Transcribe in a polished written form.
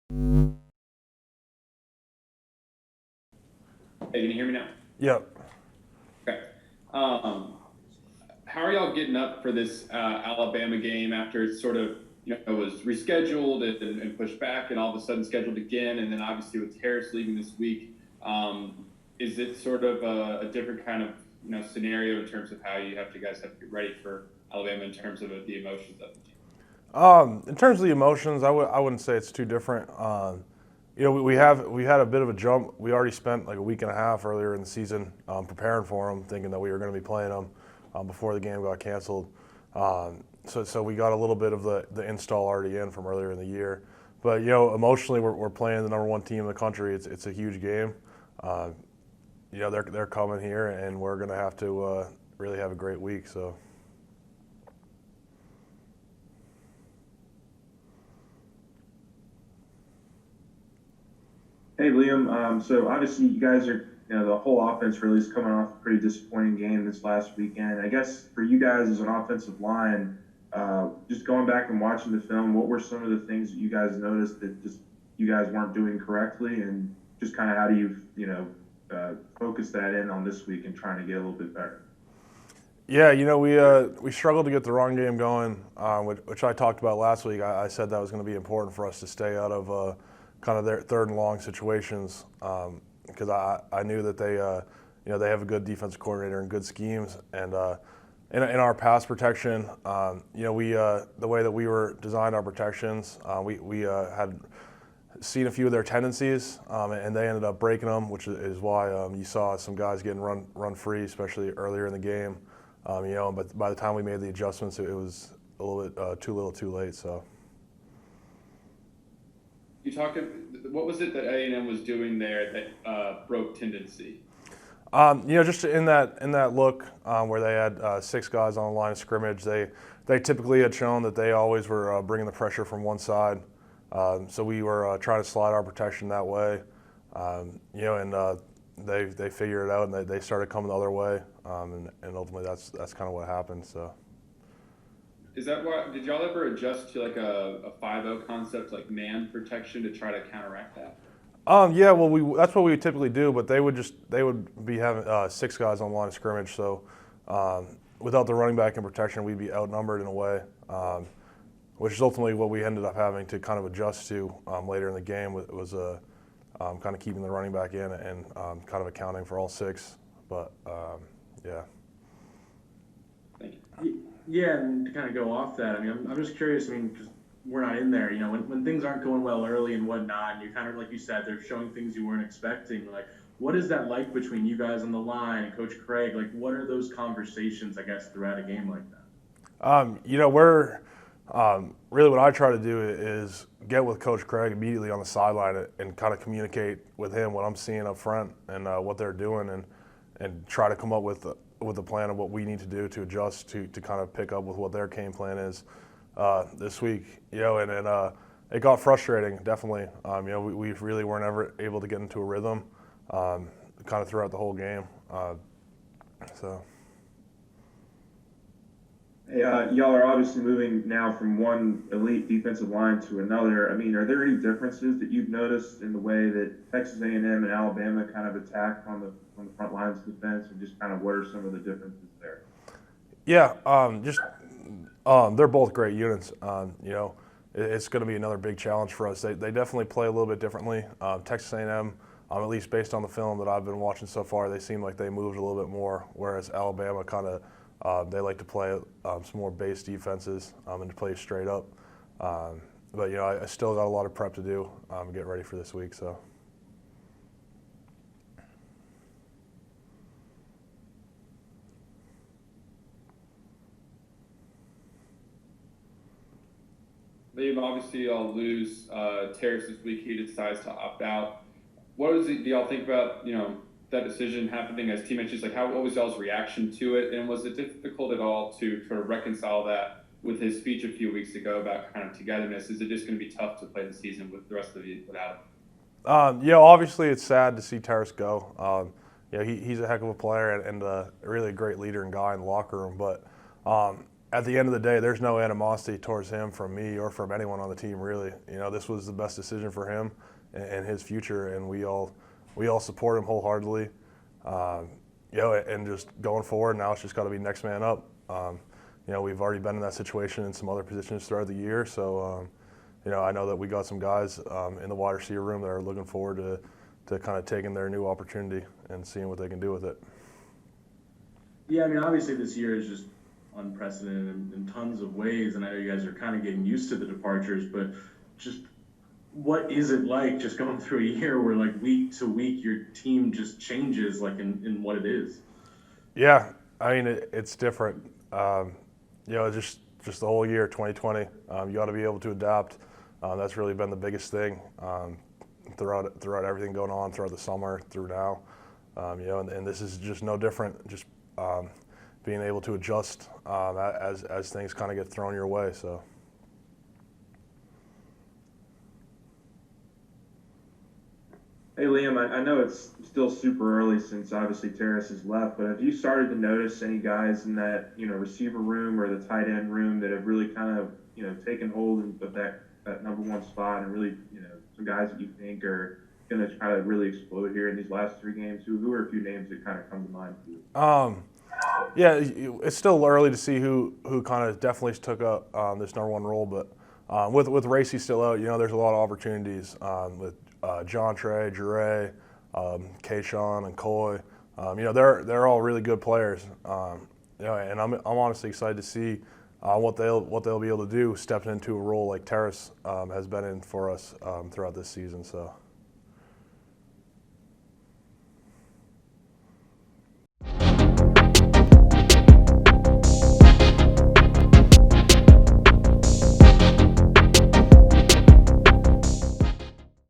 Hey, can you hear me now? Yep. Okay. How are y'all getting up for this Alabama game after it's sort of it was rescheduled and pushed back and all of a sudden scheduled again, and then obviously with Terrace leaving this week, is it sort of a different kind of scenario in terms of how you guys have to get ready for Alabama in terms of the emotions of the game? In terms of the emotions, I wouldn't say it's too different. We had a bit of a jump. We already spent like a week and a half earlier in the season preparing for them, thinking that we were going to be playing them before the game got canceled. So we got a little bit of the install already in from earlier in the year. But emotionally, we're playing the number one team in the country. It's a huge game. Uh, they're coming here, and we're going to have to really have a great week. So. Hey Liam, so obviously you guys are, the whole offense really is coming off a pretty disappointing game this last weekend. I guess for you guys as an offensive line, just going back and watching the film, what were some of the things that you guys noticed that just you guys weren't doing correctly, and just kind of how do you, focus that in on this week and trying to get a little bit better? Yeah, we struggled to get the run game going, which I talked about last week. I said that was going to be important for us to stay out of kind of their third and long situations because I knew that they have a good defensive coordinator and good schemes, and in our pass protection, the way that we were designed our protections, we had seen a few of their tendencies, and they ended up breaking them, which is why you saw some guys getting run free, especially earlier in the game. But by the time we made the adjustments, it was a little bit too little, too late. So. You talked. What was it that A&M was doing there that broke tendency? Just in that look where they had six guys on the line of scrimmage, they typically had shown that they always were bringing the pressure from one side. So we were trying to slide our protection that way, and they figured it out and they started coming the other way, and ultimately that's kind of what happened. So. Is that why? Did y'all ever adjust to like a 5-0 concept, like man protection, to try to counteract that? Yeah, well, that's what we would typically do, but they would be having six guys on the line of scrimmage, so without the running back in protection, we'd be outnumbered in a way, which is ultimately what we ended up having to kind of adjust to later in the game. Was kind of keeping the running back in and kind of accounting for all six, but yeah. Thank you. Yeah, and to kind of go off that, I mean, I'm just curious. I mean, because we're not in there, when things aren't going well early and whatnot, and you kind of, like you said, they're showing things you weren't expecting. Like, what is that like between you guys on the line and Coach Craig? Like, what are those conversations, I guess, throughout a game like that? We're really what I try to do is get with Coach Craig immediately on the sideline and kind of communicate with him what I'm seeing up front and what they're doing, and try to come up with a plan of what we need to do to adjust to kind of pick up with what their game plan is this week. And it got frustrating, definitely. We really weren't ever able to get into a rhythm kind of throughout the whole game. So. Hey, y'all are obviously moving now from one elite defensive line to another. I mean, are there any differences that you've noticed in the way that Texas A&M and Alabama kind of attack on the front lines of defense, and just kind of what are some of the differences there? Yeah, they're both great units. It's going to be another big challenge for us. They definitely play a little bit differently. Texas A&M, at least based on the film that I've been watching so far, they seem like they moved a little bit more, whereas Alabama kind of they like to play some more base defenses and to play straight up. But I still got a lot of prep to do, get ready for this week. So. Liam, obviously, y'all lose Terrace this week. He decides to opt out. What was it? Do y'all think about that decision happening as team mentions? Like, what was y'all's reaction to it? And was it difficult at all to sort of reconcile that with his speech a few weeks ago about kind of togetherness? Is it just going to be tough to play the season with the rest of you without him? Obviously it's sad to see Terrace go. He's a heck of a player and really a great leader and guy in the locker room. But at the end of the day, there's no animosity towards him from me or from anyone on the team, really. This was the best decision for him and his future, and we all support him wholeheartedly. And just going forward, now it's just got to be next man up. We've already been in that situation in some other positions throughout the year, so I know that we got some guys in the wide receiver room that are looking forward to kind of taking their new opportunity and seeing what they can do with it. Yeah, I mean, obviously this year is just unprecedented in tons of ways, and I know you guys are kind of getting used to the departures, but just what is it like just going through a year where, like, week to week your team just changes, like, in what it is? Yeah, I mean, it's different. Just the whole year, 2020, you got to be able to adapt. That's really been the biggest thing throughout everything going on throughout the summer through now. And this is just no different. Just being able to adjust as things kind of get thrown your way. So. Hey Liam, I know it's still super early since obviously Terrace has left, but have you started to notice any guys in that receiver room or the tight end room that have really kind of taken hold of that number one spot, and really some guys that you think are going to try to really explode here in these last 3 games? Who are a few names that kind of come to mind for you? Yeah, it's still early to see who kind of definitely took up this number one role, but with Racy still out, there's a lot of opportunities with John Trey, Jure, Kayshawn, and Coy. They're all really good players. And I'm honestly excited to see what they'll be able to do stepping into a role like Terrace has been in for us throughout this season. So.